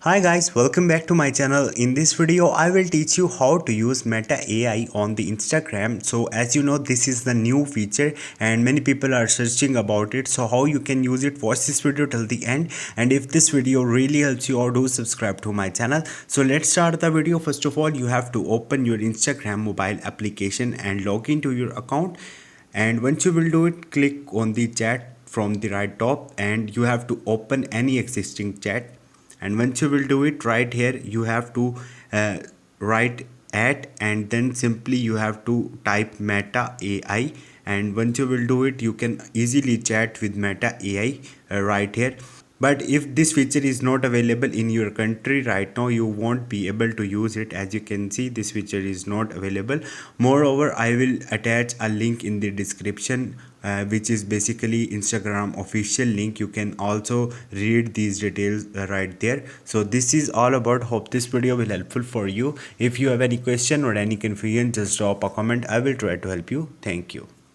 Hi guys, welcome back to my channel. In this video, I will teach you how to use Meta AI on the Instagram. So as you know, this is the new feature and many people are searching about it. So how you can use it, watch this video till the end. And if this video really helps you out, do subscribe to my channel. So let's start the video. First of all, you have to open your Instagram mobile application and log into your account. And once you will do it, click on the chat from the right top and you have to open any existing chat. And once you will do it, right here you have to write at and then simply you have to type Meta AI. And once you will do it, you can easily chat with Meta AI right here. But if this feature is not available in your country right now, you won't be able to use it. As you can see, this feature is not available. Moreover, I will attach a link in the description, which is basically Instagram official link. You can also read these details right there. So this is all about. Hope this video will helpful for you. If you have any question or any confusion, just drop a comment. I will try to help you. Thank you.